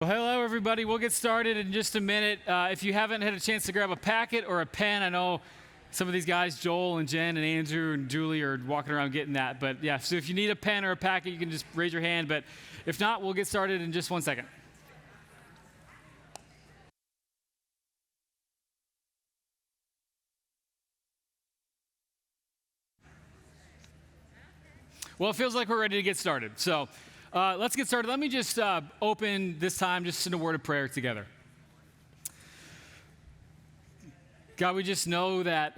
Well, hello, everybody. We'll get started in just a minute. If you haven't had a chance to grab a packet or a pen, I know some of these guys, Joel and Jen and Andrew and Julie, are walking around getting that. But yeah, so if you need a pen or a packet, you can just raise your hand. But if not, we'll get started in just 1 second. Well, it feels like we're ready to get started. So let's get started. Let me just open this time just in a word of prayer together. God, we just know that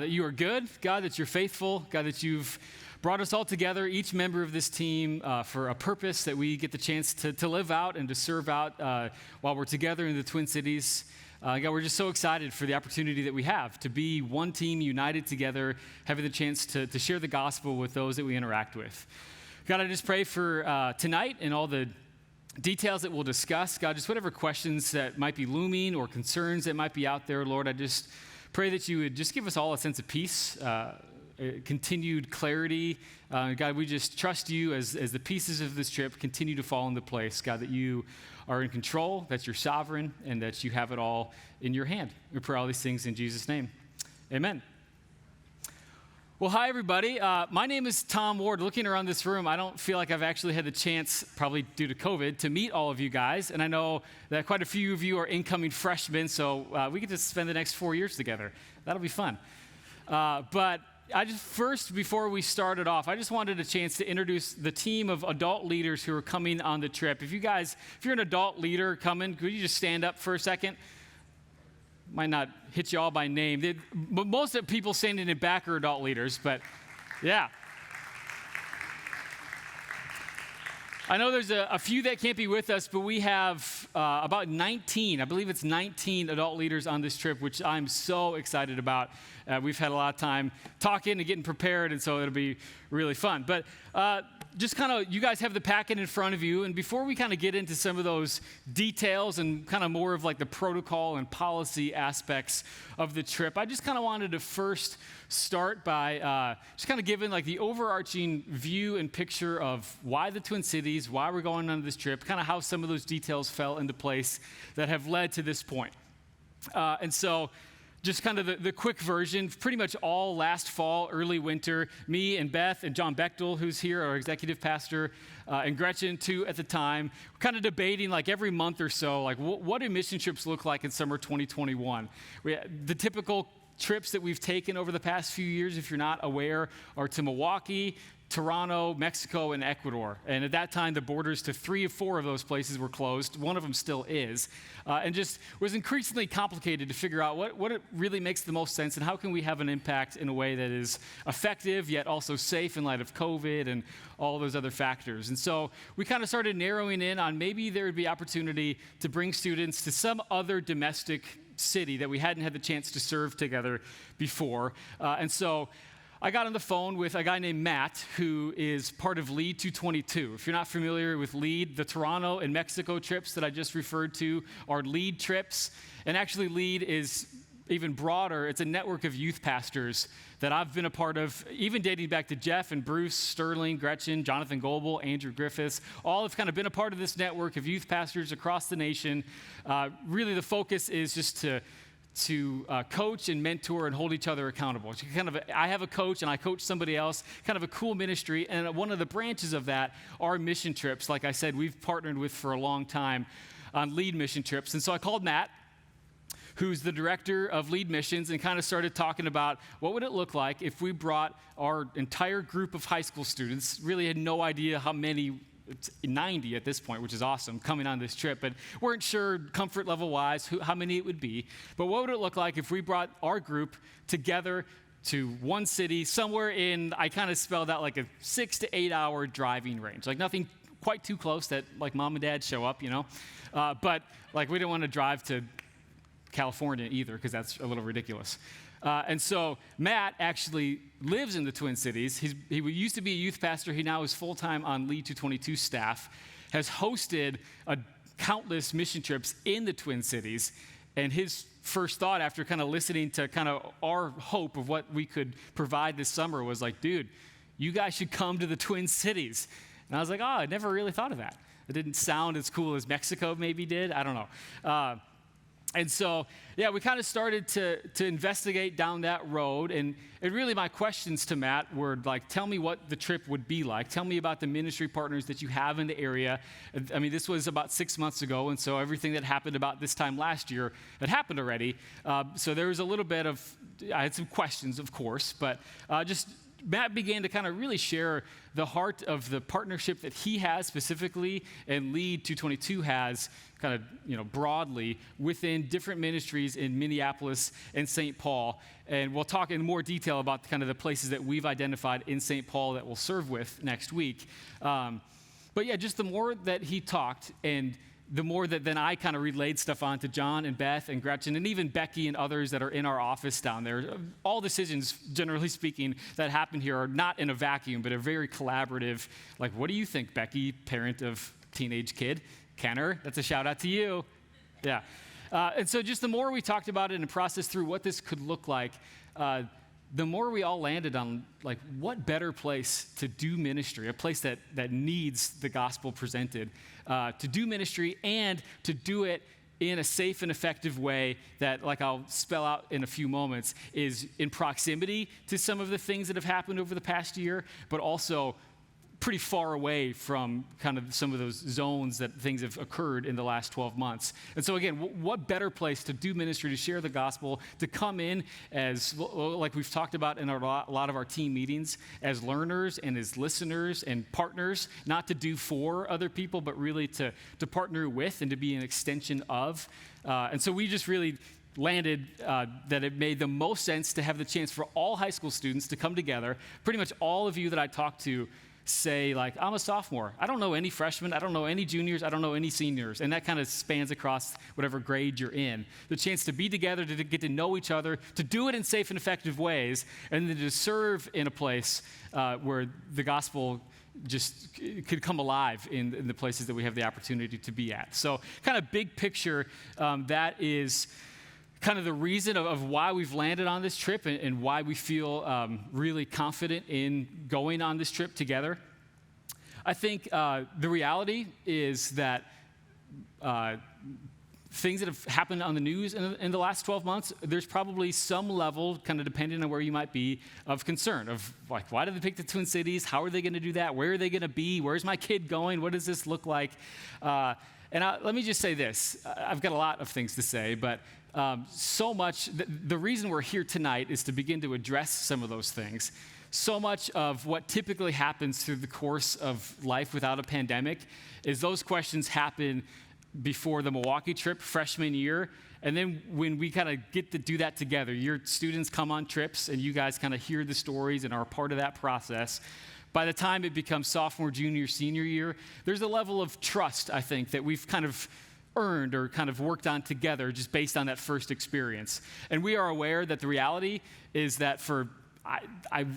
you are good, God, that you're faithful, God, that you've brought us all together, each member of this team, for a purpose that we get the chance to live out and to serve out while we're together in the Twin Cities. God, we're just so excited for the opportunity that we have to be one team united together, having the chance to share the gospel with those that we interact with. God, I just pray for tonight and all the details that we'll discuss. God, just whatever questions that might be looming or concerns that might be out there, Lord, I just pray that you would just give us all a sense of peace, continued clarity. God, we just trust you as the pieces of this trip continue to fall into place. God, that you are in control, that you're sovereign, and that you have it all in your hand. We pray all these things in Jesus' name. Amen. Well, hi, everybody. My name is Tom Ward. Looking around this room, I don't feel like I've actually had the chance, probably due to COVID, to meet all of you guys. And I know that quite a few of you are incoming freshmen, so we get to spend the next 4 years together. That'll be fun. But I just first, before we started off, I just wanted a chance to introduce the team of adult leaders who are coming on the trip. If you're an adult leader coming, could you just stand up for a second? Might not hit you all by name. But most of the people standing in back are adult leaders, but yeah. I know there's a few that can't be with us, but we have about 19, I believe it's 19 adult leaders on this trip, which I'm so excited about. We've had a lot of time talking and getting prepared, and so it'll be really fun. But just kind of, you guys have the packet in front of you, and before we kind of get into some of those details and kind of more of like the protocol and policy aspects of the trip, I just kind of wanted to first start by just kind of giving like the overarching view and picture of why the Twin Cities, why we're going on this trip, kind of how some of those details fell into place that have led to this point. And so just kind of the quick version, pretty much all last fall, early winter, me and Beth and John Bechtel, who's here, our executive pastor, and Gretchen, too, at the time, we're kind of debating like every month or so, like what do mission trips look like in summer 2021? The typical trips that we've taken over the past few years, if you're not aware, are to Milwaukee, Toronto, Mexico, and Ecuador. And at that time, the borders to 3 or 4 of those places were closed. One of them still is. And just was increasingly complicated to figure out what it really makes the most sense and how can we have an impact in a way that is effective yet also safe in light of COVID and all those other factors. And so we kind of started narrowing in on maybe there would be opportunity to bring students to some other domestic city that we hadn't had the chance to serve together before. And so I got on the phone with a guy named Matt, who is part of LEAD 222. If you're not familiar with LEAD, the Toronto and Mexico trips that I just referred to are LEAD trips. And actually, LEAD is even broader. It's a network of youth pastors that I've been a part of, even dating back to Jeff and Bruce, Sterling, Gretchen, Jonathan Goebel, Andrew Griffiths. All have kind of been a part of this network of youth pastors across the nation. Really, the focus is just to coach and mentor and hold each other accountable. It's kind of I have a coach and I coach somebody else, kind of a cool ministry. And one of the branches of that are mission trips. Like I said, we've partnered with for a long time on LEAD mission trips. And so I called Matt, who's the director of LEAD missions, and kind of started talking about what would it look like if we brought our entire group of high school students, really had no idea how many. It's 90 at this point, which is awesome, coming on this trip, but weren't sure comfort level-wise how many it would be. But what would it look like if we brought our group together to one city, somewhere in, I kind of spelled out like a 6 to 8 hour driving range, like nothing quite too close that like mom and dad show up, you know, but like we didn't want to drive to California either because that's a little ridiculous. And so Matt actually lives in the Twin Cities. He used to be a youth pastor. He now is full-time on LEAD 222 staff, has hosted countless mission trips in the Twin Cities. And his first thought after kind of listening to kind of our hope of what we could provide this summer was like, dude, you guys should come to the Twin Cities. And I was like, I never really thought of that. It didn't sound as cool as Mexico maybe did. I don't know. And so, yeah, we kind of started to investigate down that road. And really my questions to Matt were like, tell me what the trip would be like. Tell me about the ministry partners that you have in the area. I mean, this was about 6 months ago. And so everything that happened about this time last year had happened already. So there was a little bit of, I had some questions, of course, but Matt began to kind of really share the heart of the partnership that he has specifically and Lead 222 has kind of, broadly within different ministries in Minneapolis and St. Paul. And we'll talk in more detail about kind of the places that we've identified in St. Paul that we'll serve with next week. But yeah, just the more that he talked and the more that then I kind of relayed stuff on to John and Beth and Gretchen and even Becky and others that are in our office down there. All decisions, generally speaking, that happen here are not in a vacuum, but are very collaborative. Like, what do you think, Becky, parent of teenage kid? Kenner, that's a shout out to you. Yeah. And so just the more we talked about it and processed through what this could look like, the more we all landed on, like, what better place to do ministry, a place that needs the gospel presented, to do ministry and to do it in a safe and effective way that, like I'll spell out in a few moments, is in proximity to some of the things that have happened over the past year, but also pretty far away from kind of some of those zones that things have occurred in the last 12 months. And so again, what better place to do ministry, to share the gospel, to come in as, like we've talked about in a lot of our team meetings, as learners and as listeners and partners, not to do for other people, but really to partner with and to be an extension of. And so we just really landed that it made the most sense to have the chance for all high school students to come together. Pretty much all of you that I talked to say, like, I'm a sophomore. I don't know any freshmen. I don't know any juniors. I don't know any seniors. And that kind of spans across whatever grade you're in. The chance to be together, to get to know each other, to do it in safe and effective ways, and then to serve in a place where the gospel just could come alive in the places that we have the opportunity to be at. So kind of big picture, that is kind of the reason of why we've landed on this trip and why we feel really confident in going on this trip together. I think the reality is that things that have happened on the news in the last 12 months, there's probably some level, kind of depending on where you might be, of concern of, like, why did they pick the Twin Cities? How are they going to do that? Where are they going to be? Where's my kid going? What does this look like? Let me just say this. I've got a lot of things to say, but so much, the reason we're here tonight is to begin to address some of those things. So much of what typically happens through the course of life without a pandemic is those questions happen before the Milwaukee trip, freshman year. And then when we kind of get to do that together, your students come on trips and you guys kind of hear the stories and are a part of that process. By the time it becomes sophomore, junior, senior year, there's a level of trust, I think, that we've kind of earned or kind of worked on together just based on that first experience. And we are aware that the reality is that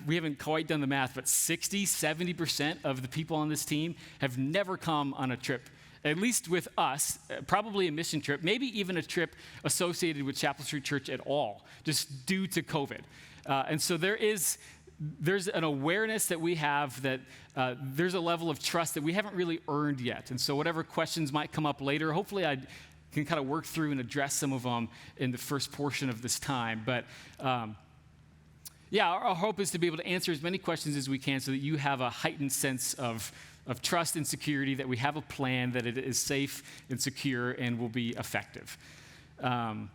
we haven't quite done the math, but 60, 70% of the people on this team have never come on a trip, at least with us, probably a mission trip, maybe even a trip associated with Chapel Street Church at all, just due to COVID. And so there's an awareness that we have that there's a level of trust that we haven't really earned yet. And so whatever questions might come up later, hopefully I can kind of work through and address some of them in the first portion of this time. But our hope is to be able to answer as many questions as we can so that you have a heightened sense of trust and security, that we have a plan, that it is safe and secure and will be effective. And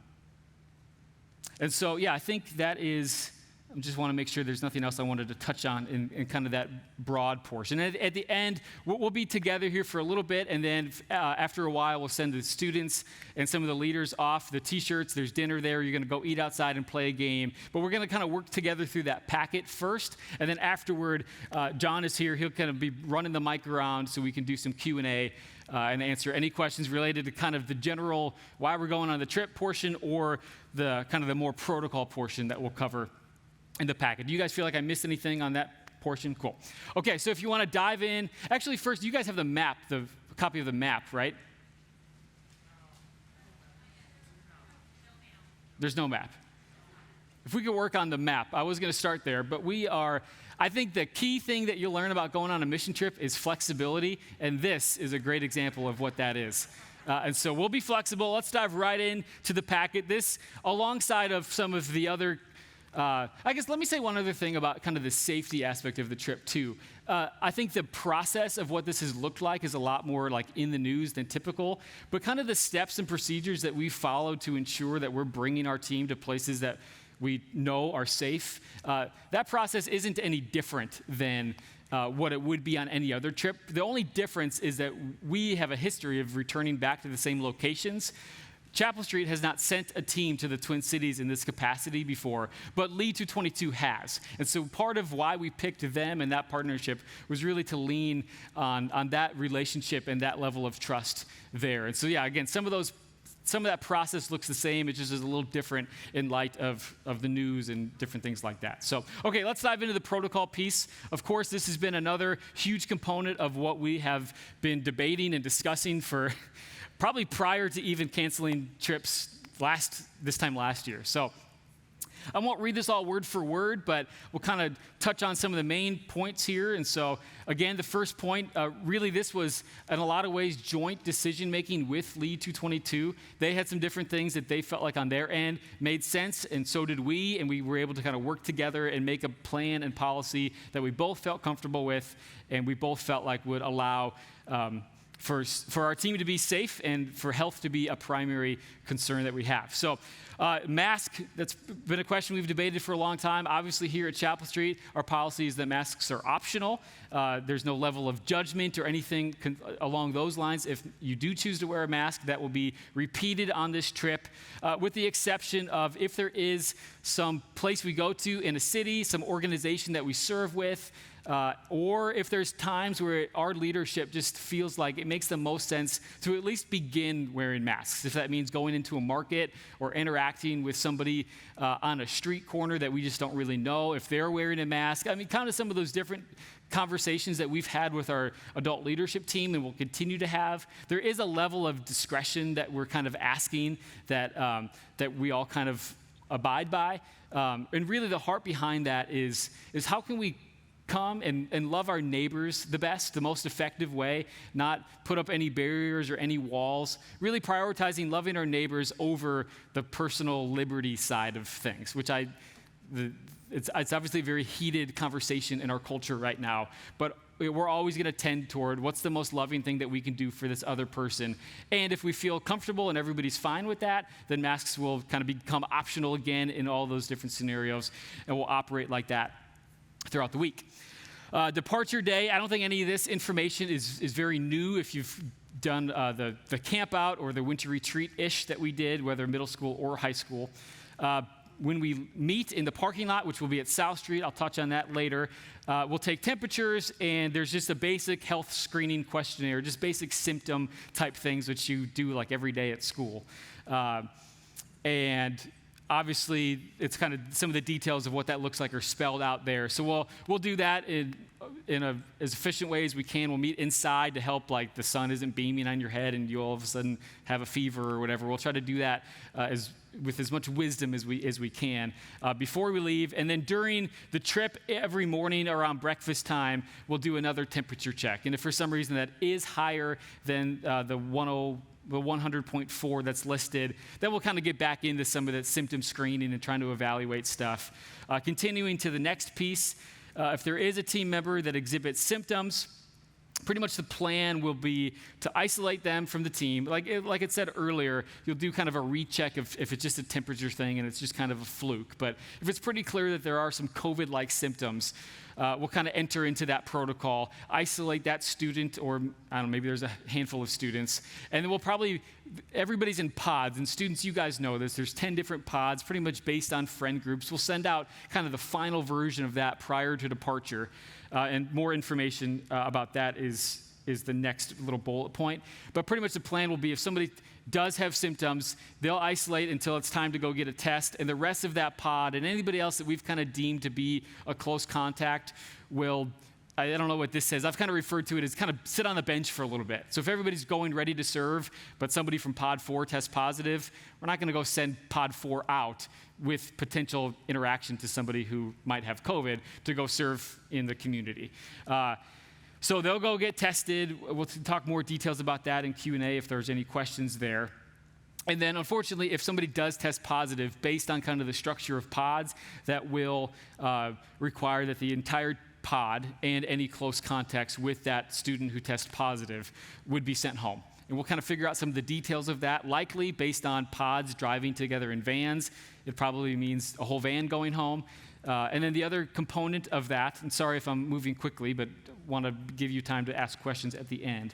so, I think that is, I just want to make sure there's nothing else I wanted to touch on in kind of that broad portion. And at the end, we'll be together here for a little bit, and then after a while, we'll send the students and some of the leaders off the T-shirts. There's dinner there. You're going to go eat outside and play a game. But we're going to kind of work together through that packet first, and then afterward, John is here. He'll kind of be running the mic around so we can do some Q&A and answer any questions related to kind of the general why we're going on the trip portion or the kind of the more protocol portion that we'll cover in the packet. Do you guys feel like I missed anything on that portion? Cool. Okay, so if you want to dive in, actually first, you guys have the map, the copy of the map, right? There's no map. if we could work on the map, I was going to start there, but I think the key thing that you'll learn about going on a mission trip is flexibility, and this is a great example of what that is. And so we'll be flexible. Let's dive right into the packet. This, alongside of some of the other, I guess let me say one other thing about kind of the safety aspect of the trip too. I think the process of what this has looked like is a lot more like in the news than typical, but kind of the steps and procedures that we followed to ensure that we're bringing our team to places that we know are safe, that process isn't any different than what it would be on any other trip. The only difference is that we have a history of returning back to the same locations. Chapel Street has not sent a team to the Twin Cities in this capacity before, but Lead 222 has. And so part of why we picked them and that partnership was really to lean on that relationship and that level of trust there. And so yeah, again, some of that process looks the same. It just is a little different in light of the news and different things like that. So, okay, let's dive into the protocol piece. Of course, this has been another huge component of what we have been debating and discussing for probably prior to even canceling trips this time last year. So I won't read this all word for word, but we'll kind of touch on some of the main points here. And so, again, the first point, really this was, in a lot of ways, joint decision-making with Lead 222. They had some different things that they felt like on their end made sense, and so did we, and we were able to kind of work together and make a plan and policy that we both felt comfortable with, and we both felt like would allow for our team to be safe and for health to be a primary concern that we have. So mask, that's been a question we've debated for a long time. Obviously here at Chapel Street, our policy is that masks are optional. There's no level of judgment or anything along those lines. If you do choose to wear a mask, that will be repeated on this trip, with the exception of if there is some place we go to in a city, some organization that we serve with, or if there's times where our leadership just feels like it makes the most sense to at least begin wearing masks. If that means going into a market or interacting with somebody on a street corner that we just don't really know if they're wearing a mask. I mean, kind of some of those different conversations that we've had with our adult leadership team and will continue to have. There is a level of discretion that we're kind of asking that we all kind of abide by. And really the heart behind that is how can we come and love our neighbors the best, the most effective way, not put up any barriers or any walls, really prioritizing loving our neighbors over the personal liberty side of things, which it's obviously a very heated conversation in our culture right now, but we're always going to tend toward what's the most loving thing that we can do for this other person. And if we feel comfortable and everybody's fine with that, then masks will kind of become optional again in all those different scenarios, and we'll operate like that throughout the week. Departure day, I don't think any of this information is very new if you've done the camp out or the winter retreat-ish that we did, whether middle school or high school. When we meet in the parking lot, which will be at South Street, I'll touch on that later, we'll take temperatures, and there's just a basic health screening questionnaire, just basic symptom type things which you do like every day at school. And obviously, it's kind of some of the details of what that looks like are spelled out there. So we'll do that in as efficient way as we can. We'll meet inside to help, like the sun isn't beaming on your head and you all of a sudden have a fever or whatever. We'll try to do that with as much wisdom as we can before we leave. And then during the trip, every morning around breakfast time, we'll do another temperature check. And if for some reason that is higher than the 100.4 that's listed, then we'll kind of get back into some of that symptom screening and trying to evaluate stuff. Continuing to the next piece, if there is a team member that exhibits symptoms, pretty much the plan will be to isolate them from the team. Like it said earlier, you'll do kind of a recheck if it's just a temperature thing and it's just kind of a fluke. But if it's pretty clear that there are some COVID-like symptoms, we'll kind of enter into that protocol, isolate that student, or I don't know, maybe there's a handful of students, and then everybody's in pods, and students, you guys know this, there's 10 different pods, pretty much based on friend groups. We'll send out kind of the final version of that prior to departure, and more information about that is the next little bullet point. But pretty much the plan will be if somebody does have symptoms, they'll isolate until it's time to go get a test, and the rest of that pod and anybody else that we've kind of deemed to be a close contact will I don't know what this says. I've kind of referred to it as kind of sit on the bench for a little bit. So if everybody's going ready to serve, but somebody from Pod 4 tests positive, we're not going to go send Pod 4 out with potential interaction to somebody who might have COVID to go serve in the community. So they'll go get tested. We'll talk more details about that in Q&A if there's any questions there. And then, unfortunately, if somebody does test positive, based on kind of the structure of pods, that will require that the entire pod and any close contacts with that student who tests positive would be sent home. And we'll kind of figure out some of the details of that, likely based on pods driving together in vans. It probably means a whole van going home. And then the other component of that, and sorry if I'm moving quickly, but want to give you time to ask questions at the end.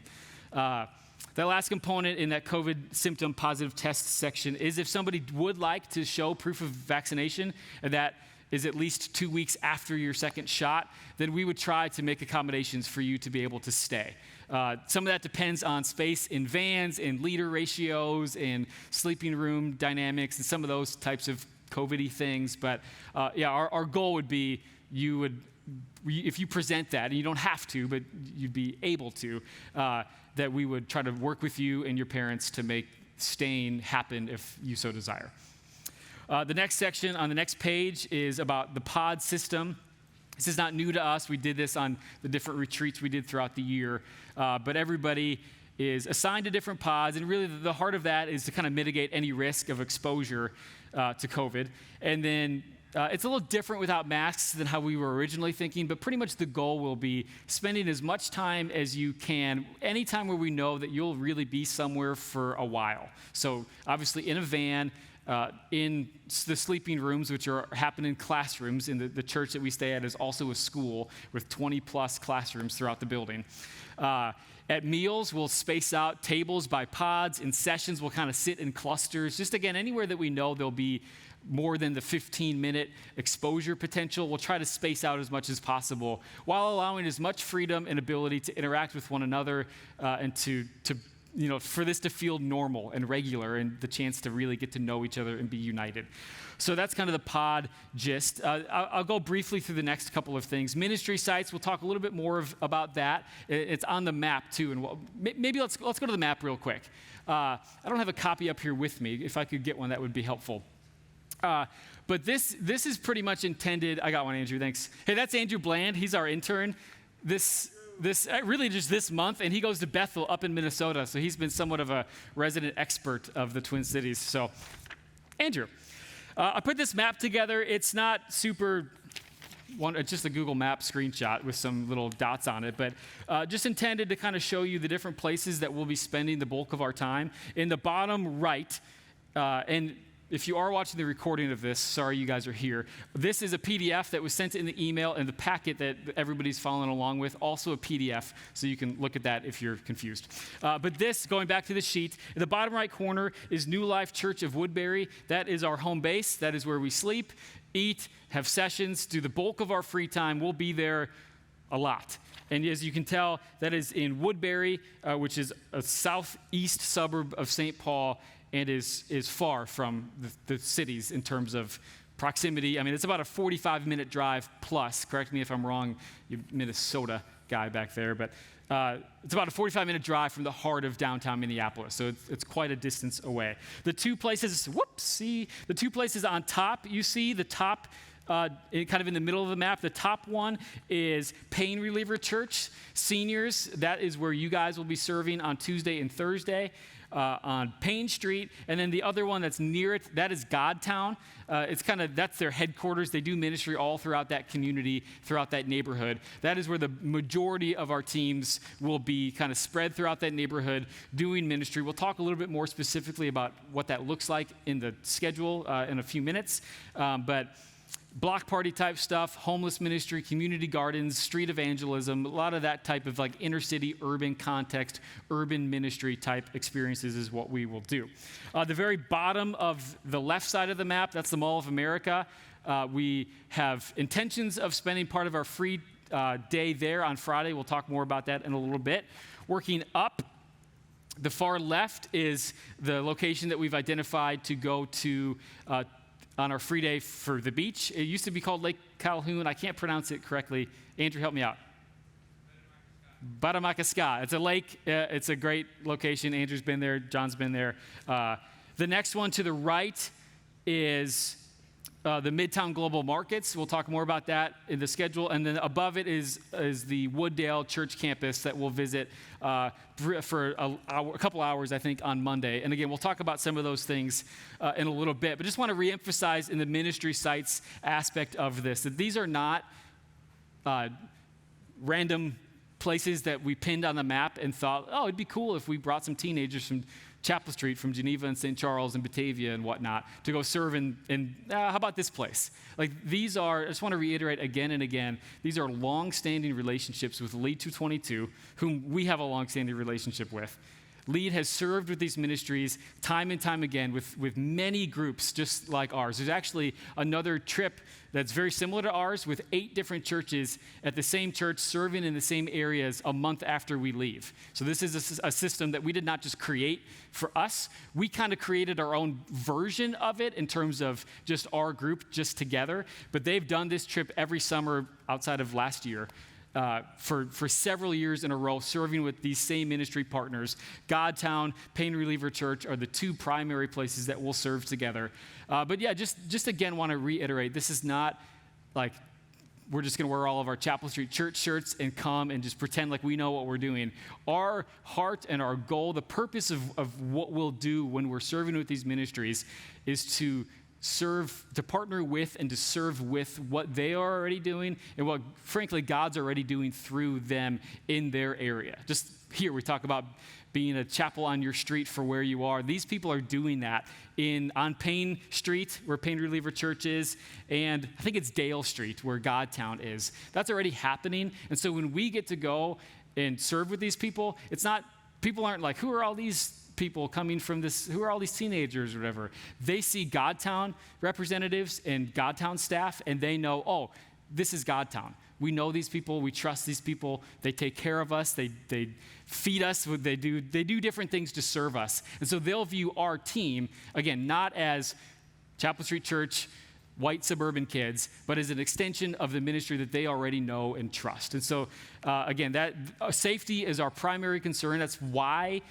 That last component in that COVID symptom positive test section is if somebody would like to show proof of vaccination, and that is at least 2 weeks after your second shot, then we would try to make accommodations for you to be able to stay. Some of that depends on space in vans and leader ratios and sleeping room dynamics and some of those types of COVID-y things. But our goal would be if you present that, and you don't have to, but you'd be able to, that we would try to work with you and your parents to make staying happen if you so desire. The next section on the next page is about the pod system. This is not new to us. We did this on the different retreats we did throughout the year. But everybody is assigned to different pods, and really the heart of that is to kind of mitigate any risk of exposure to COVID. And then it's a little different without masks than how we were originally thinking, but pretty much the goal will be spending as much time as you can, anytime where we know that you'll really be somewhere for a while. So obviously in a van, in the sleeping rooms, which happen in classrooms, in the church that we stay at is also a school with 20 plus classrooms throughout the building. At meals, we'll space out tables by pods. In sessions, we'll kind of sit in clusters. Just again, anywhere that we know there'll be more than the 15-minute exposure potential, we'll try to space out as much as possible while allowing as much freedom and ability to interact with one another and to for this to feel normal and regular and the chance to really get to know each other and be united. So that's kind of the pod gist. I'll go briefly through the next couple of things. Ministry sites, we'll talk a little bit more about that. It's on the map too. And maybe let's go to the map real quick. I don't have a copy up here with me. If I could get one, that would be helpful. But this is pretty much intended. I got one, Andrew, thanks. Hey, that's Andrew Bland. He's our intern. This really just this month, and he goes to Bethel up in Minnesota, so he's been somewhat of a resident expert of the Twin Cities. So, Andrew, I put this map together. It's not super, it's just a Google Map screenshot with some little dots on it, but just intended to kind of show you the different places that we'll be spending the bulk of our time. In the bottom right, and if you are watching the recording of this, sorry you guys are here. This is a PDF that was sent in the email, and the packet that everybody's following along with, also a PDF, so you can look at that if you're confused. But this, going back to the sheet, in the bottom right corner is New Life Church of Woodbury. That is our home base. That is where we sleep, eat, have sessions, do the bulk of our free time. We'll be there a lot. And as you can tell, that is in Woodbury, which is a southeast suburb of St. Paul, and is far from the cities in terms of proximity. I mean, it's about a 45-minute drive plus. Correct me if I'm wrong, you Minnesota guy back there. But it's about a 45-minute drive from the heart of downtown Minneapolis. So it's quite a distance away. The two places on top, you see the top, kind of in the middle of the map, the top one is Pain Reliever Church. Seniors, that is where you guys will be serving on Tuesday and Thursday. On Payne Street, and then the other one that's near it, that is Godtown. That's their headquarters. They do ministry all throughout that community, throughout that neighborhood. That is where the majority of our teams will be kind of spread throughout that neighborhood doing ministry. We'll talk a little bit more specifically about what that looks like in the schedule in a few minutes, but block party type stuff, homeless ministry, community gardens, street evangelism, a lot of that type of like inner city, urban context, urban ministry type experiences is what we will do. The very bottom of the left side of the map, that's the Mall of America. We have intentions of spending part of our free day there on Friday. We'll talk more about that in a little bit. Working up, the far left is the location that we've identified to go to on our free day for the beach. It used to be called Lake Calhoun. I can't pronounce it correctly. Andrew, help me out. Baramakaska. It's a lake. It's a great location. Andrew's been there. John's been there. The next one to the right is the Midtown Global Markets. We'll talk more about that in the schedule. And then above it is the Wooddale Church campus that we'll visit for a couple hours, I think, on Monday. And again, we'll talk about some of those things in a little bit. But just want to reemphasize in the ministry sites aspect of this, that these are not random places that we pinned on the map and thought, oh, it'd be cool if we brought some teenagers from Chapel Street, from Geneva and St. Charles and Batavia and whatnot to go serve in how about this place? Like these are, I just want to reiterate again and again, these are long-standing relationships with Lead 222, whom we have a long-standing relationship with. Lead has served with these ministries time and time again with many groups just like ours. There's actually another trip that's very similar to ours with 8 different churches at the same church serving in the same areas a month after we leave. So this is a system that we did not just create for us. We kind of created our own version of it in terms of just our group just together. But they've done this trip every summer outside of last year. For several years in a row, serving with these same ministry partners. Godtown, Pain Reliever Church are the 2 primary places that we'll serve together. But yeah, just again want to reiterate, this is not like we're just going to wear all of our Chapel Street Church shirts and come and just pretend like we know what we're doing. Our heart and our goal, the purpose of what we'll do when we're serving with these ministries is to partner with and to serve with what they are already doing and what, frankly, God's already doing through them in their area. Just here, we talk about being a chapel on your street for where you are. These people are doing that on Payne Street, where Pain Reliever Church is, and I think it's Dale Street, where Godtown is. That's already happening, and so when we get to go and serve with these people, people aren't like, who are all these people coming from this, who are all these teenagers or whatever? They see Godtown representatives and Godtown staff, and they know, oh, this is Godtown. We know these people. We trust these people. They take care of us. They feed us. They do different things to serve us. And so they'll view our team, again, not as Chapel Street Church, white suburban kids, but as an extension of the ministry that they already know and trust. And so, again, that safety is our primary concern. That's why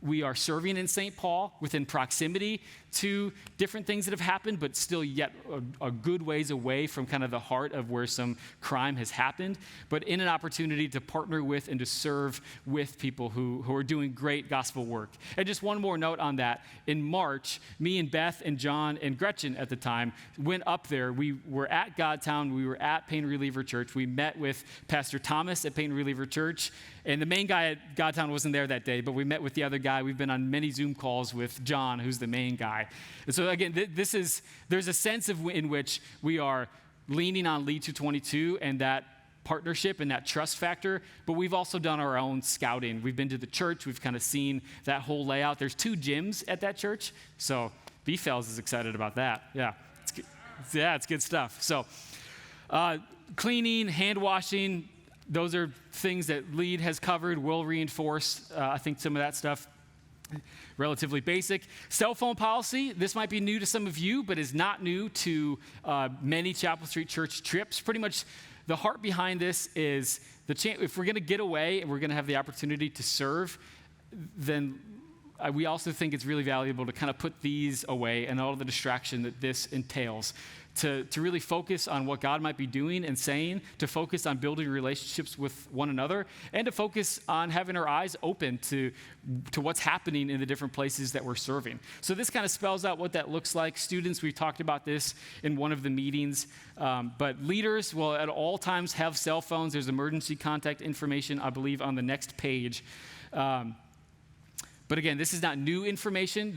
we are serving in St. Paul within proximity to different things that have happened, but still yet a good ways away from kind of the heart of where some crime has happened, but in an opportunity to partner with and to serve with people who are doing great gospel work. And just one more note on that. In March, me and Beth and John and Gretchen at the time went up there. We were at Godtown. We were at Pain Reliever Church. We met with Pastor Thomas at Pain Reliever Church. And the main guy at Godtown wasn't there that day, but we met with the other guy. We've been on many Zoom calls with John, who's the main guy. And so again, there's a sense in which we are leaning on Lead 222 and that partnership and that trust factor, but we've also done our own scouting. We've been to the church. We've kind of seen that whole layout. There's 2 gyms at that church, so B-Fells is excited about that. Yeah, it's good stuff. So cleaning, hand washing, those are things that Lead has covered. We'll reinforce, I think, some of that stuff. Relatively basic. Cell phone policy, this might be new to some of you, but is not new to many Chapel Street Church trips. Pretty much the heart behind this is if we're going to get away and we're going to have the opportunity to serve, then we also think it's really valuable to kind of put these away and all the distraction that this entails. To really focus on what God might be doing and saying, to focus on building relationships with one another, and to focus on having our eyes open to what's happening in the different places that we're serving. So this kind of spells out what that looks like. Students, we talked about this in one of the meetings, but leaders will at all times have cell phones. There's emergency contact information, I believe, on the next page. But again, this is not new information.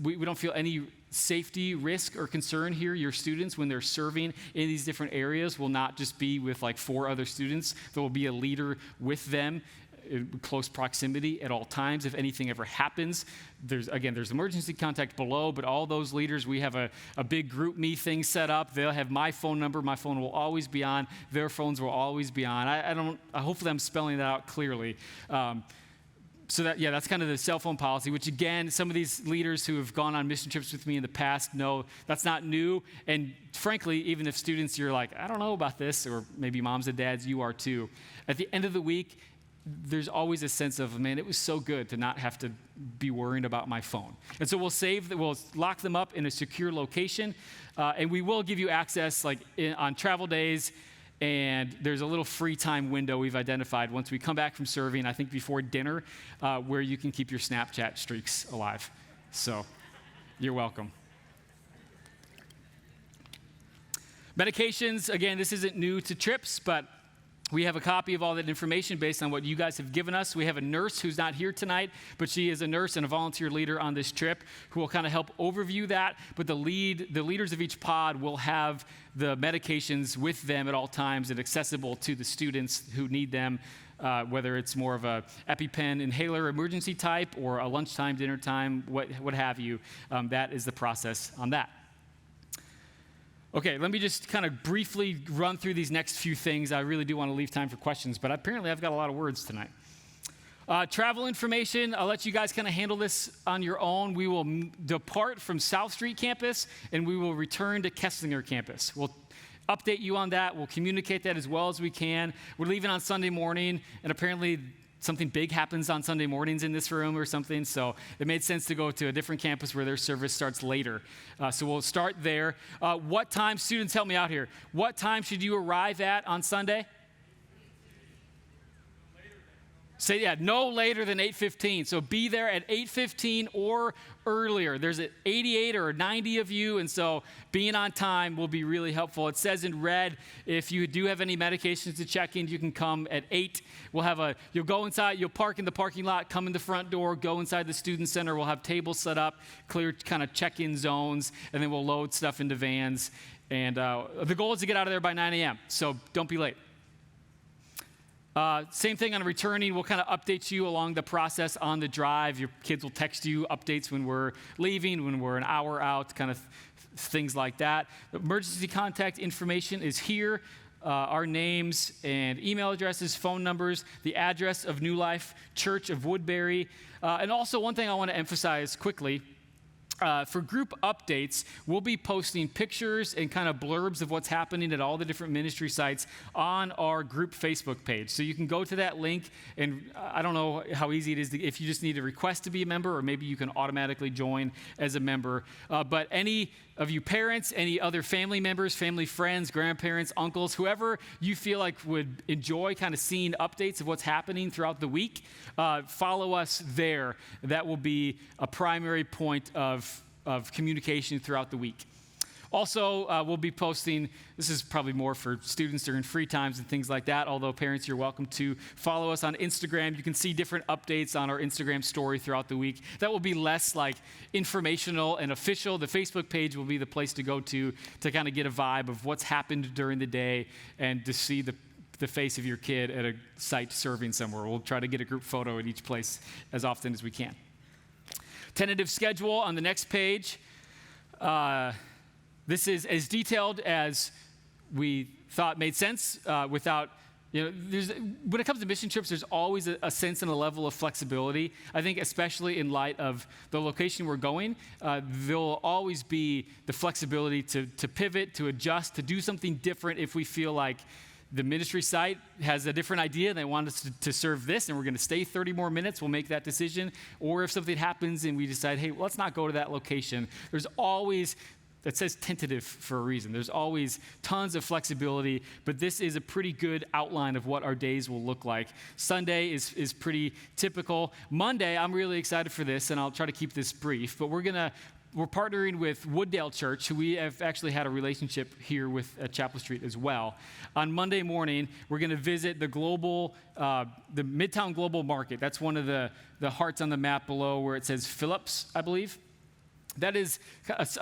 We don't feel any safety risk or concern here. Your students, when they're serving in these different areas, will not just be with like 4 other students. There will be a leader with them in close proximity at all times. If anything ever happens, there's emergency contact below, but all those leaders, we have a big group me thing set up. They'll have my phone number. My phone will always be on. Their phones will always be on. Hopefully I'm spelling that out clearly. So that's kind of the cell phone policy, which again, some of these leaders who have gone on mission trips with me in the past know that's not new. And frankly, even if students, you're like, I don't know about this, or maybe moms and dads, you are too. At the end of the week, there's always a sense of, man, it was so good to not have to be worrying about my phone. And so we'll lock them up in a secure location, and we will give you access on travel days, and there's a little free time window we've identified once we come back from serving, I think before dinner, where you can keep your Snapchat streaks alive. So you're welcome. Medications, again, this isn't new to trips, but we have a copy of all that information based on what you guys have given us. We have a nurse who's not here tonight, but she is a nurse and a volunteer leader on this trip who will kind of help overview that. But the leaders of each pod will have the medications with them at all times and accessible to the students who need them, whether it's more of a EpiPen inhaler emergency type or a lunchtime, dinner time, what have you. That is the process on that. Okay, let me just kind of briefly run through these next few things. I really do want to leave time for questions, but apparently I've got a lot of words tonight. Travel information, I'll let you guys kind of handle this on your own. We will depart from South Street campus, and we will return to Kesslinger campus. We'll update you on that. We'll communicate that as well as we can. We're leaving on Sunday morning, and apparently something big happens on Sunday mornings in this room or something, so it made sense to go to a different campus where their service starts later. So we'll start there. What time, students, help me out here. What time should you arrive at on Sunday? Say, no later than 8:15. So be there at 8:15 or earlier. There's 88 or 90 of you, and so being on time will be really helpful. It says in red, if you do have any medications to check in, you can come at 8. You'll go inside, you'll park in the parking lot, come in the front door, go inside the student center. We'll have tables set up, clear kind of check-in zones, and then we'll load stuff into vans. And the goal is to get out of there by 9 a.m., so don't be late. Same thing on returning. We'll kind of update you along the process on the drive. Your kids will text you updates when we're leaving, when we're an hour out, kind of things like that. The emergency contact information is here. Our names and email addresses, phone numbers, the address of New Life Church of Woodbury. And also one thing I want to emphasize quickly, for group updates, we'll be posting pictures and kind of blurbs of what's happening at all the different ministry sites on our group Facebook page. So you can go to that link, and I don't know how easy it is if you just need a request to be a member, or maybe you can automatically join as a member. But any of you parents, any other family members, family friends, grandparents, uncles, whoever you feel like would enjoy kind of seeing updates of what's happening throughout the week, follow us there. That will be a primary point of communication throughout the week. Also, we'll be posting, this is probably more for students during free times and things like that, although parents, you're welcome to follow us on Instagram. You can see different updates on our Instagram story throughout the week. That will be less like informational and official. The Facebook page will be the place to go to kind of get a vibe of what's happened during the day and to see the face of your kid at a site serving somewhere. We'll try to get a group photo at each place as often as we can. Tentative schedule on the next page. This is as detailed as we thought made sense without, when it comes to mission trips, there's always a sense and a level of flexibility. I think especially in light of the location we're going, there'll always be the flexibility to pivot, to adjust, to do something different if we feel like the ministry site has a different idea and they want us to serve this and we're going to stay 30 more minutes, we'll make that decision. Or if something happens and we decide, hey, let's not go to that location, there's always, that says tentative for a reason. There's always tons of flexibility, but this is a pretty good outline of what our days will look like. Sunday is pretty typical. Monday, I'm really excited for this, and I'll try to keep this brief, but we're partnering with Wooddale Church, who we have actually had a relationship here with at Chapel Street as well. On Monday morning, we're going to visit the Midtown Global Market. That's one of the hearts on the map below where it says Phillips, I believe. That is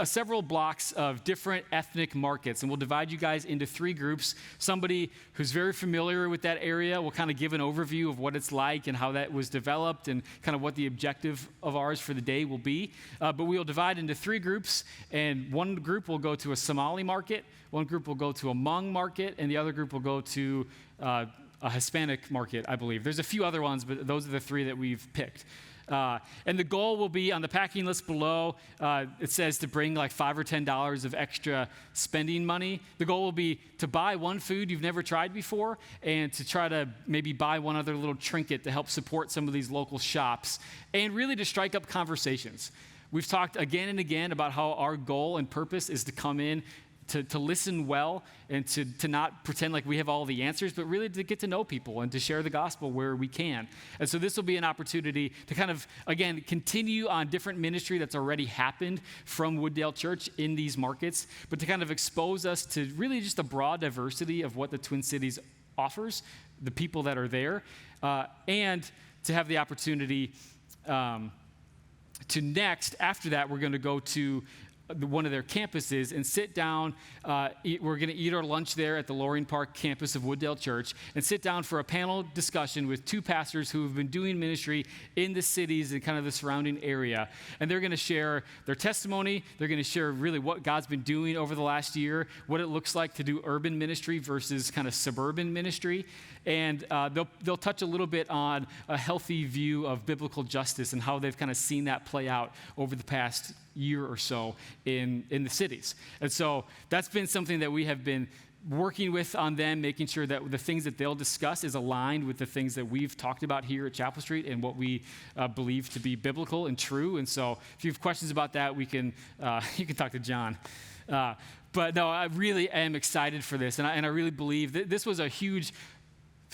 several blocks of different ethnic markets, and we'll divide you guys into 3 groups. Somebody who's very familiar with that area will kind of give an overview of what it's like and how that was developed and kind of what the objective of ours for the day will be. But we'll divide into 3 groups, and one group will go to a Somali market, one group will go to a Hmong market, and the other group will go to a Hispanic market, I believe. There's a few other ones, but those are the 3 that we've picked. And the goal will be on the packing list below. It says to bring like $5 or $10 of extra spending money. The goal will be to buy one food you've never tried before and to try to maybe buy one other little trinket to help support some of these local shops and really to strike up conversations. We've talked again and again about how our goal and purpose is to come in to listen well and to not pretend like we have all the answers, but really to get to know people and to share the gospel where we can. And so this will be an opportunity to kind of, again, continue on different ministry that's already happened from Wooddale Church in these markets, but to kind of expose us to really just the broad diversity of what the Twin Cities offers, the people that are there, and to have the opportunity to next, after that, we're going to go to one of their campuses and sit down. We're going to eat our lunch there at the Loring Park campus of Wooddale Church and sit down for a panel discussion with two pastors who have been doing ministry in the cities and kind of the surrounding area. And they're going to share their testimony. They're going to share really what God's been doing over the last year, what it looks like to do urban ministry versus kind of suburban ministry. And they'll touch a little bit on a healthy view of biblical justice and how they've kind of seen that play out over the past year or so in the cities. And so that's been something that we have been working with on them, making sure that the things that they'll discuss is aligned with the things that we've talked about here at Chapel Street and what we believe to be biblical and true. And so if you have questions about that, you can talk to John. But no, I really am excited for this. And I really believe that this was a huge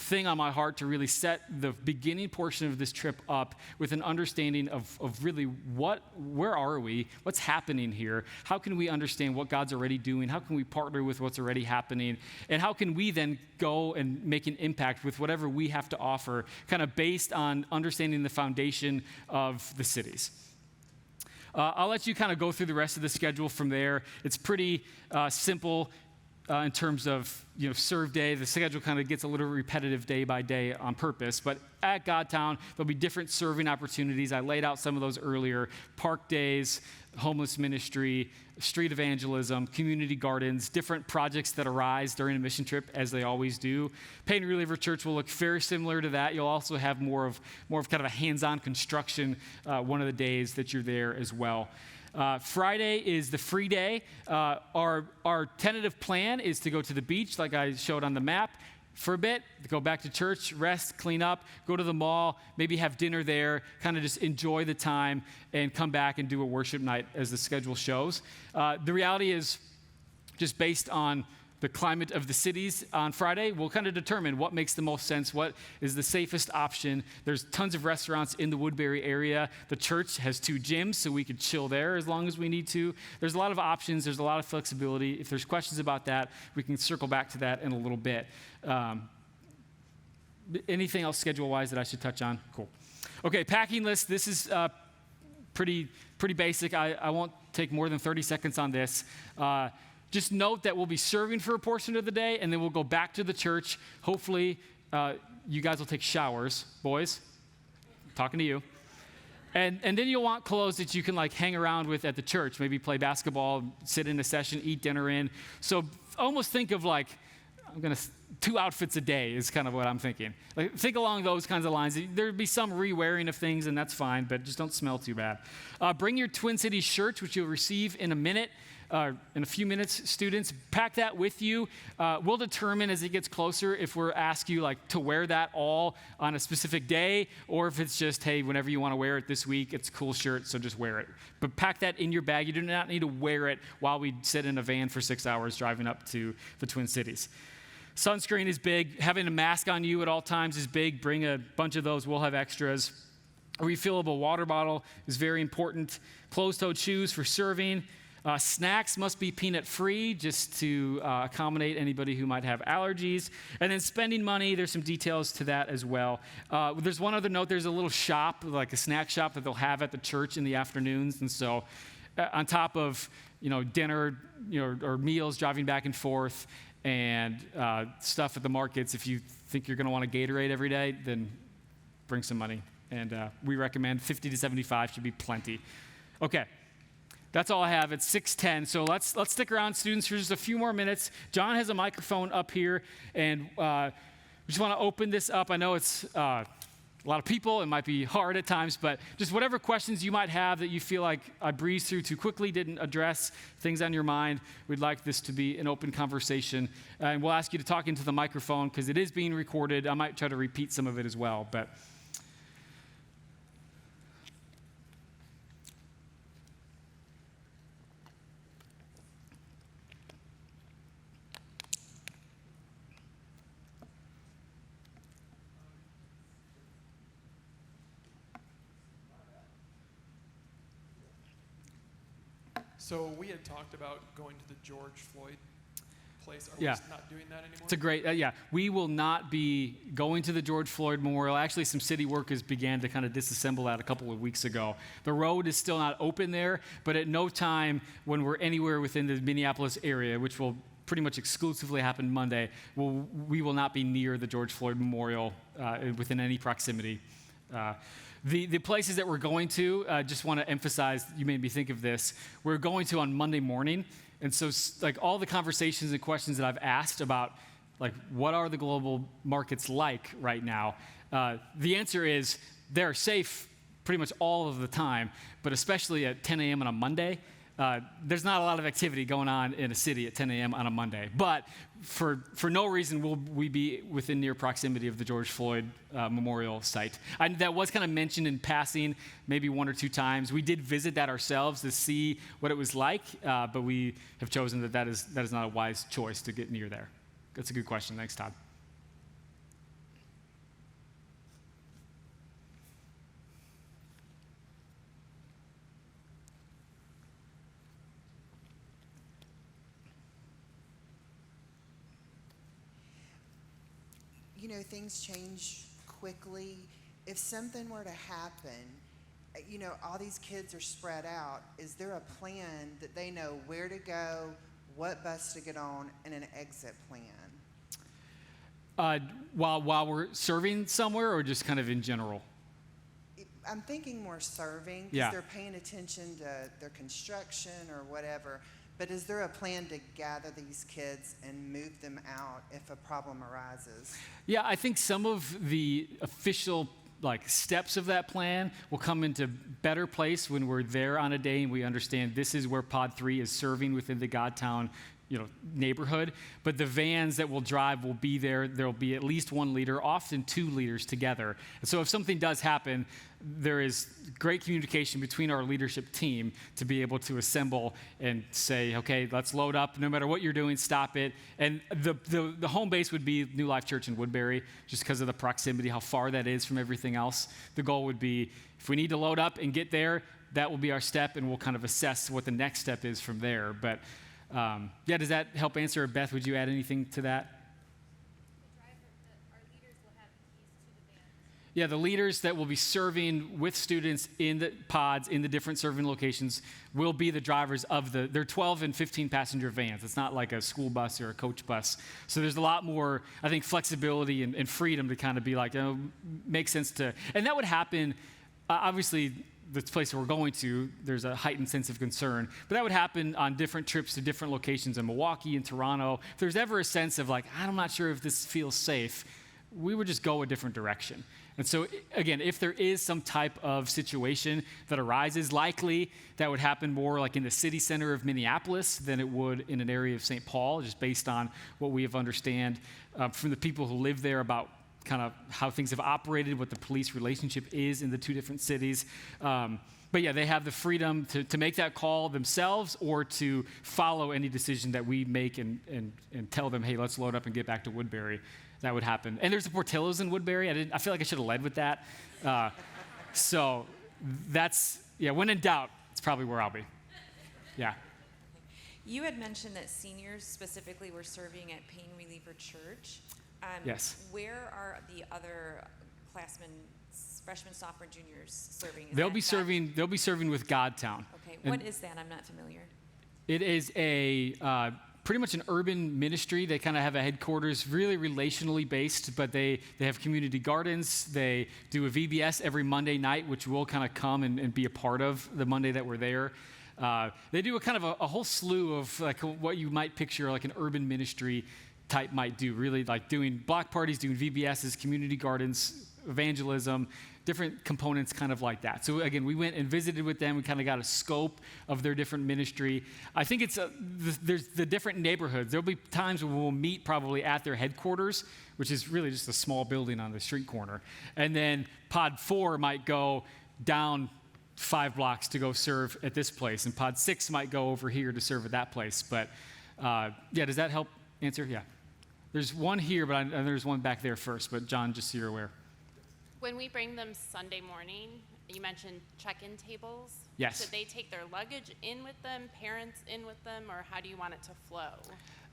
thing on my heart to really set the beginning portion of this trip up with an understanding of really where are we, what's happening here, how can we understand what God's already doing, how can we partner with what's already happening, and how can we then go and make an impact with whatever we have to offer, kind of based on understanding the foundation of the cities. I'll let you kind of go through the rest of the schedule from there. It's pretty simple. In terms of serve day, the schedule kind of gets a little repetitive day by day on purpose. But at Godtown, there'll be different serving opportunities. I laid out some of those earlier. Park days, homeless ministry, street evangelism, community gardens, different projects that arise during a mission trip, as they always do. Payne Reliever Church will look very similar to that. You'll also have more of kind of a hands-on construction one of the days that you're there as well. Friday is the free day. Our tentative plan is to go to the beach, like I showed on the map, for a bit, go back to church, rest, clean up, go to the mall, maybe have dinner there, kind of just enjoy the time, and come back and do a worship night as the schedule shows. The reality is, just based on the climate of the cities on Friday, we'll kind of determine what makes the most sense, what is the safest option. There's tons of restaurants in the Woodbury area. The church has 2 gyms, so we could chill there as long as we need to. There's a lot of options. There's a lot of flexibility. If there's questions about that, we can circle back to that in a little bit. Anything else schedule-wise that I should touch on? Cool. Okay, packing list. This is pretty basic. I won't take more than 30 seconds on this. Just note that we'll be serving for a portion of the day, and then we'll go back to the church. Hopefully, you guys will take showers. Boys, talking to you. And then you'll want clothes that you can hang around with at the church. Maybe play basketball, sit in a session, eat dinner in. So almost think of 2 outfits a day is kind of what I'm thinking. Think along those kinds of lines. There'd be some re-wearing of things, and that's fine, but just don't smell too bad. Bring your Twin Cities shirts, which you'll receive in a minute. In a few minutes, students, pack that with you. We'll determine as it gets closer if we're asked you to wear that all on a specific day, or if it's just, hey, whenever you want to wear it this week, it's a cool shirt, so just wear it. But pack that in your bag. You do not need to wear it while we sit in a van for 6 hours driving up to the Twin Cities. Sunscreen is big. Having a mask on you at all times is big. Bring a bunch of those. We'll have extras. A refillable water bottle is very important. Closed-toed shoes for serving. Snacks must be peanut-free just to accommodate anybody who might have allergies. And then spending money, there's some details to that as well. There's one other note. There's a little shop, like a snack shop that they'll have at the church in the afternoons. And so on top of, dinner, or meals driving back and forth and stuff at the markets, if you think you're going to want a Gatorade every day, then bring some money. And we recommend 50 to 75 should be plenty. Okay. That's all I have. It's 6:10, so let's stick around, students, for just a few more minutes. John has a microphone up here, and we just want to open this up. I know it's a lot of people. It might be hard at times, but just whatever questions you might have that you feel like I breezed through too quickly, didn't address things on your mind, we'd like this to be an open conversation. And we'll ask you to talk into the microphone because it is being recorded. I might try to repeat some of it as well, but So we had talked about going to the George Floyd place. Are Yeah. we not doing that anymore? it's a great, we will not be going to the George Floyd Memorial. Actually, some city workers began to kind of disassemble that a couple of weeks ago. The road is still not open there, but at no time when we're anywhere within the Minneapolis area, which will pretty much exclusively happen Monday, we will not be near the George Floyd Memorial within any proximity. The places that we're going to, just want to emphasize, you made me think of this, we're going to on Monday morning. And so like all the conversations and questions that I've asked about like what are the global markets like right now, the answer is they're safe pretty much all of the time, but especially at 10 a.m. on a Monday, there's not a lot of activity going on in a city at 10 a.m. on a Monday. But for no reason will we be within near proximity of the George Floyd Memorial site. That was kind of mentioned in passing maybe one or two times. We did visit that ourselves to see what it was like, but we have chosen that is not a wise choice to get near there. That's a good question. Thanks, Todd. You know, things change quickly. If something were to happen, all these kids are spread out. Is there a plan that they know where to go, what bus to get on, and an exit plan? While we're serving somewhere or just kind of in general? I'm thinking more serving because Yeah. they're paying attention to their construction or whatever. But is there a plan to gather these kids and move them out if a problem arises? Yeah, I think some of the official steps of that plan will come into better place when we're there on a day and we understand this is where Pod 3 is serving within the Godtown neighborhood. But the vans that will drive will be there. There'll be at least one leader, often two leaders together. And so if something does happen, there is great communication between our leadership team to be able to assemble and say, okay, let's load up. No matter what you're doing, stop it. And the home base would be New Life Church in Woodbury, just because of the proximity, how far that is from everything else. The goal would be, if we need to load up and get there, that will be our step, and we'll kind of assess what the next step is from there. But does that help answer? Beth, would you add anything to that? Our leaders will have keys to the vans. Yeah, the leaders that will be serving with students in the pods, in the different serving locations, will be the drivers of they're 12 and 15 passenger vans. It's not like a school bus or a coach bus. So there's a lot more, I think, flexibility and freedom to kind of be like, makes sense to, and that would happen, obviously, the place we're going to, there's a heightened sense of concern. But that would happen on different trips to different locations in Milwaukee and Toronto. If there's ever a sense of I'm not sure if this feels safe, we would just go a different direction. And so, again, if there is some type of situation that arises, likely that would happen more like in the city center of Minneapolis than it would in an area of St. Paul, just based on what we have understand from the people who live there about kind of how things have operated, what the police relationship is in the two different cities. But yeah, they have the freedom to make that call themselves or to follow any decision that we make and tell them, hey, let's load up and get back to Woodbury. That would happen. And there's the Portillo's in Woodbury. I feel like I should have led with that. So that's, when in doubt, it's probably where I'll be. Yeah. You had mentioned that seniors specifically were serving at Pain Reliever Church. Yes. Where are the other classmen, freshmen, sophomore, juniors serving? They'll be serving with Godtown. Okay. What is that? I'm not familiar. It is a pretty much an urban ministry. They kind of have a headquarters, really relationally based, but they have community gardens. They do a VBS every Monday night, which we'll kind of come and be a part of the Monday that we're there. They do a kind of a whole slew of what you might picture like an urban ministry type might do, really like doing block parties, doing VBSs, community gardens, evangelism, different components kind of like that. So again, we went and visited with them. We kind of got a scope of their different ministry. I think there's the different neighborhoods. There'll be times when we'll meet probably at their headquarters, which is really just a small building on the street corner. And then Pod 4 might go down 5 blocks to go serve at this place, and Pod 6 might go over here to serve at that place. But yeah, does that help answer? Yeah. There's one here, but there's one back there first. But John, just so you're aware. When we bring them Sunday morning, you mentioned check-in tables. Yes. Should they take their luggage in with them, parents in with them, or how do you want it to flow?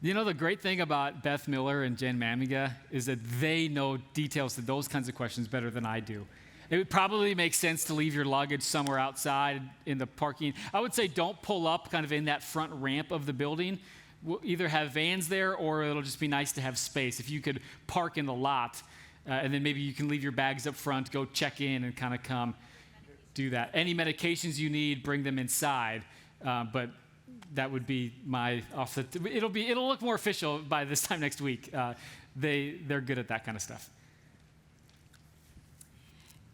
You know, the great thing about Beth Miller and Jen Mamiga is that they know details to those kinds of questions better than I do. It would probably make sense to leave your luggage somewhere outside in the parking. I would say don't pull up kind of in that front ramp of the building. We'll either have vans there, or it'll just be nice to have space. If you could park in the lot, and then maybe you can leave your bags up front, go check in, and kind of come do that. Any medications you need, bring them inside. But that would be my it'll look more official by this time next week. They're good at that kind of stuff.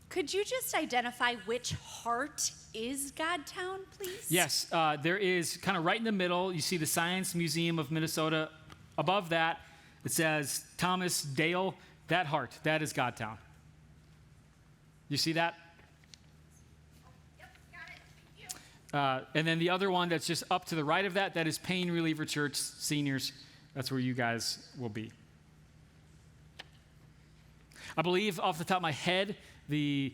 Could you just identify which heart is Godtown, please? Yes, there is kind of right in the middle. You see the Science Museum of Minnesota. Above that, it says Thomas Dale. That heart, that is Godtown. You see that? Yep, got it. And then the other one that's just up to the right of that, that is Pain Reliever Church Seniors. That's where you guys will be. I believe off the top of my head, the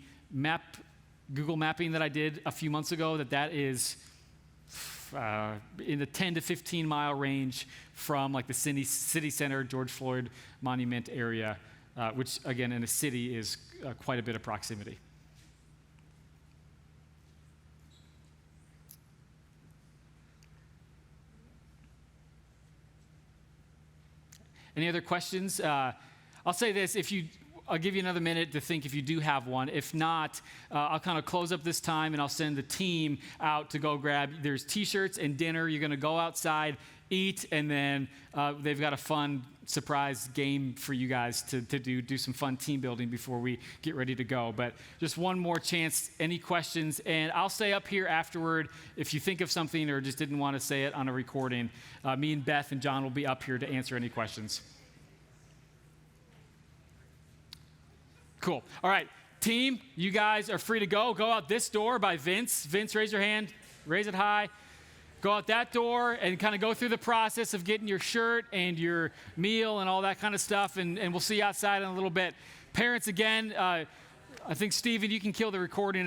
Google mapping that I did a few months ago, that is in the 10 to 15 mile range from like the city center, George Floyd Monument area, which again in a city is quite a bit of proximity. Any other questions? I'll say this, I'll give you another minute to think if you do have one. If not, I'll kind of close up this time and I'll send the team out to go grab, there's t-shirts and dinner. You're going to go outside, eat, and then they've got a fun surprise game for you guys to do some fun team building before we get ready to go. But just one more chance, any questions? And I'll stay up here afterward if you think of something or just didn't want to say it on a recording. Me and Beth and John will be up here to answer any questions. Cool. All right, team, you guys are free to go. Go out this door by Vince. Vince, raise your hand. Raise it high. Go out that door and kind of go through the process of getting your shirt and your meal and all that kind of stuff, and we'll see you outside in a little bit. Parents, again, I think, Stephen, you can kill the recording.